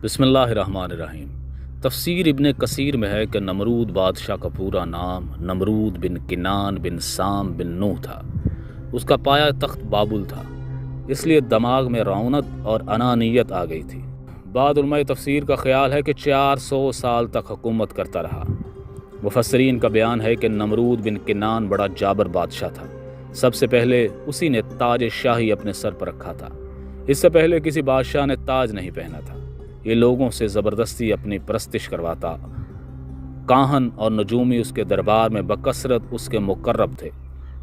بسم اللہ الرحمن الرحیم۔ تفسیر ابن کثیر میں ہے کہ نمرود بادشاہ کا پورا نام نمرود بن کنان بن سام بن نوح تھا۔ اس کا پایا تخت بابل تھا، اس لیے دماغ میں رعونت اور انانیت آ گئی تھی۔ بعض علماء تفسیر کا خیال ہے کہ 400 سال تک حکومت کرتا رہا۔ مفسرین کا بیان ہے کہ نمرود بن کنان بڑا جابر بادشاہ تھا۔ سب سے پہلے اسی نے تاج شاہی اپنے سر پر رکھا تھا۔ اس سے پہلے کسی بادشاہ نے تاج نہیں پہنا تھا۔ یہ لوگوں سے زبردستی اپنی پرستش کرواتا۔ کاہن اور نجومی اس کے دربار میں بکثرت اس کے مقرب تھے۔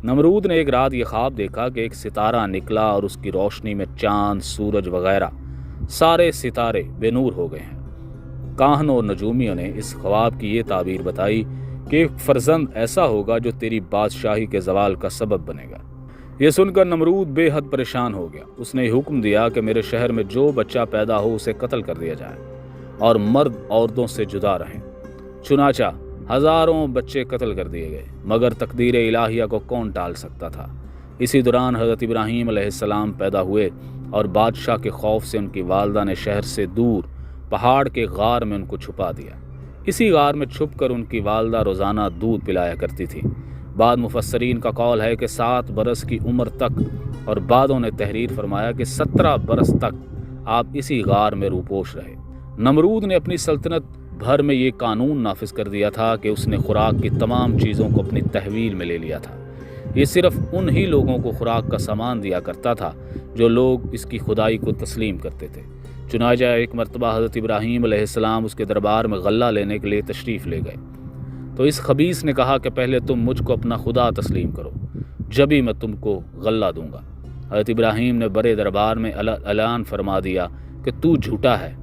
نمرود نے ایک رات یہ خواب دیکھا کہ ایک ستارہ نکلا اور اس کی روشنی میں چاند، سورج وغیرہ سارے ستارے بے نور ہو گئے ہیں۔ کاہن اور نجومیوں نے اس خواب کی یہ تعبیر بتائی کہ ایک فرزند ایسا ہوگا جو تیری بادشاہی کے زوال کا سبب بنے گا۔ یہ سن کر نمرود بے حد پریشان ہو گیا۔ اس نے حکم دیا کہ میرے شہر میں جو بچہ پیدا ہو اسے قتل کر دیا جائے اور مرد عورتوں سے جدا رہیں۔ چنانچہ ہزاروں بچے قتل کر دیے گئے، مگر تقدیر الہیہ کو کون ٹال سکتا تھا۔ اسی دوران حضرت ابراہیم علیہ السلام پیدا ہوئے اور بادشاہ کے خوف سے ان کی والدہ نے شہر سے دور پہاڑ کے غار میں ان کو چھپا دیا۔ اسی غار میں چھپ کر ان کی والدہ روزانہ دودھ پلایا کرتی تھی۔ بعض مفسرین کا قول ہے کہ 7 برس کی عمر تک، اور بعضوں نے تحریر فرمایا کہ 17 برس تک آپ اسی غار میں روپوش رہے۔ نمرود نے اپنی سلطنت بھر میں یہ قانون نافذ کر دیا تھا کہ اس نے خوراک کی تمام چیزوں کو اپنی تحویل میں لے لیا تھا۔ یہ صرف انہی لوگوں کو خوراک کا سامان دیا کرتا تھا جو لوگ اس کی خدائی کو تسلیم کرتے تھے۔ چنانچہ ایک مرتبہ حضرت ابراہیم علیہ السلام اس کے دربار میں غلہ لینے کے لیے تشریف لے گئے تو اس خبیث نے کہا کہ پہلے تم مجھ کو اپنا خدا تسلیم کرو، جبھی میں تم کو غلہ دوں گا۔ حضرت ابراہیم نے بڑے دربار میں اعلان فرما دیا کہ تو جھوٹا ہے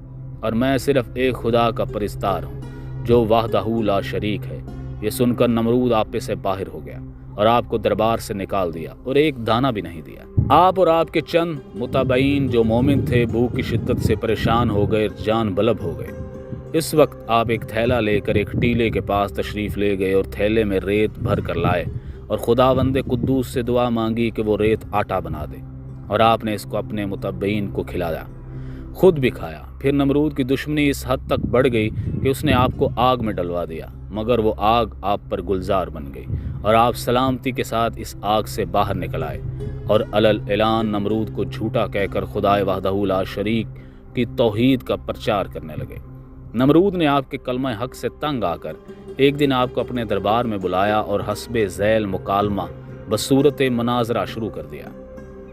اور میں صرف ایک خدا کا پرستار ہوں جو وحدہ لا شریک ہے۔ یہ سن کر نمرود آپے سے باہر ہو گیا اور آپ کو دربار سے نکال دیا اور ایک دانہ بھی نہیں دیا۔ آپ اور آپ کے چند متابعین جو مومن تھے بھوک کی شدت سے پریشان ہو گئے، جان بلب ہو گئے۔ اس وقت آپ ایک تھیلا لے کر ایک ٹیلے کے پاس تشریف لے گئے اور تھیلے میں ریت بھر کر لائے اور خداوند قدوس سے دعا مانگی کہ وہ ریت آٹا بنا دے، اور آپ نے اس کو اپنے متبعین کو کھلایا، خود بھی کھایا۔ پھر نمرود کی دشمنی اس حد تک بڑھ گئی کہ اس نے آپ کو آگ میں ڈلوا دیا، مگر وہ آگ آپ پر گلزار بن گئی اور آپ سلامتی کے ساتھ اس آگ سے باہر نکل آئے اور اعلان نمرود کو جھوٹا کہہ کر خدائے وحدہ لا شریک کی توحید کا پرچار کرنے لگے۔ نمرود نے آپ کے کلمہ حق سے تنگ آ کر ایک دن آپ کو اپنے دربار میں بلایا اور حسب ذیل مکالمہ بصورت مناظرہ شروع کر دیا۔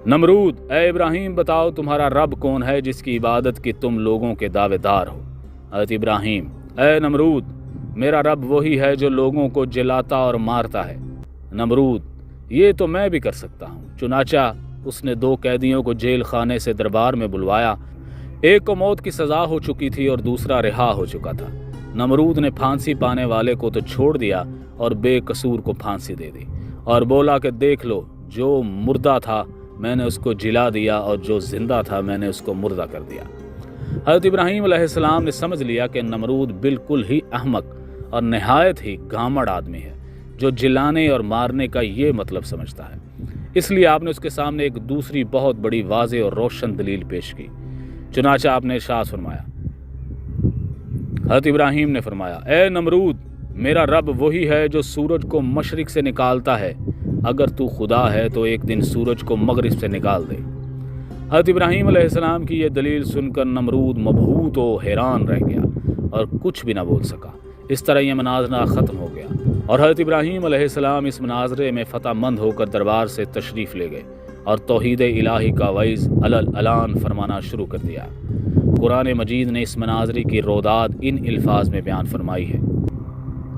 نمرود، اے ابراہیم بتاؤ تمہارا رب کون ہے جس کی عبادت کی تم لوگوں کے دعوے دار ہو؟ حضرت ابراہیم، اے نمرود، میرا رب وہی ہے جو لوگوں کو جلاتا اور مارتا ہے۔ نمرود، یہ تو میں بھی کر سکتا ہوں۔ چنانچہ اس نے 2 قیدیوں کو جیل خانے سے دربار میں بلوایا۔ ایک کو موت کی سزا ہو چکی تھی اور دوسرا رہا ہو چکا تھا۔ نمرود نے پھانسی پانے والے کو تو چھوڑ دیا اور بے قصور کو پھانسی دے دی اور بولا کہ دیکھ لو، جو مردہ تھا میں نے اس کو جلا دیا اور جو زندہ تھا میں نے اس کو مردہ کر دیا۔ حضرت ابراہیم علیہ السلام نے سمجھ لیا کہ نمرود بالکل ہی احمق اور نہایت ہی گھامڑ آدمی ہے جو جلانے اور مارنے کا یہ مطلب سمجھتا ہے۔ اس لیے آپ نے اس کے سامنے ایک دوسری بہت بڑی واضح اور روشن دلیل پیش کی۔ چنانچہ آپ نے ارشاد فرمایا، حضرت ابراہیم نے فرمایا، اے نمرود، میرا رب وہی ہے جو سورج کو مشرق سے نکالتا ہے۔ اگر تو خدا ہے تو ایک دن سورج کو مغرب سے نکال دے۔ حضرت ابراہیم علیہ السلام کی یہ دلیل سن کر نمرود مبہوت و حیران رہ گیا اور کچھ بھی نہ بول سکا۔ اس طرح یہ مناظرہ ختم ہو گیا اور حضرت ابراہیم علیہ السلام اس مناظرے میں فتح مند ہو کر دربار سے تشریف لے گئے اور توحید الہی کا وعظ اعلان فرمانا شروع کر دیا۔ قرآن مجید نے اس مناظرے کی روداد ان الفاظ میں بیان فرمائی ہے،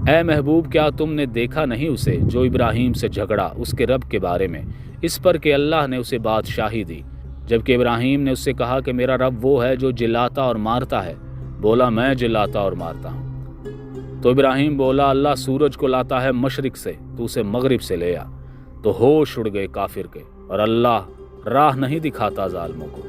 اے محبوب، کیا تم نے دیکھا نہیں اسے جو ابراہیم سے جھگڑا اس کے رب کے بارے میں، اس پر کہ اللہ نے اسے بادشاہی دی، جبکہ ابراہیم نے اس سے کہا کہ میرا رب وہ ہے جو جلاتا اور مارتا ہے۔ بولا، میں جلاتا اور مارتا ہوں۔ تو ابراہیم بولا، اللہ سورج کو لاتا ہے مشرق سے، تو اسے مغرب سے لے آ۔ تو ہوش اڑ گئے کافر کے، اور اللہ راہ نہیں دکھاتا ظالموں کو۔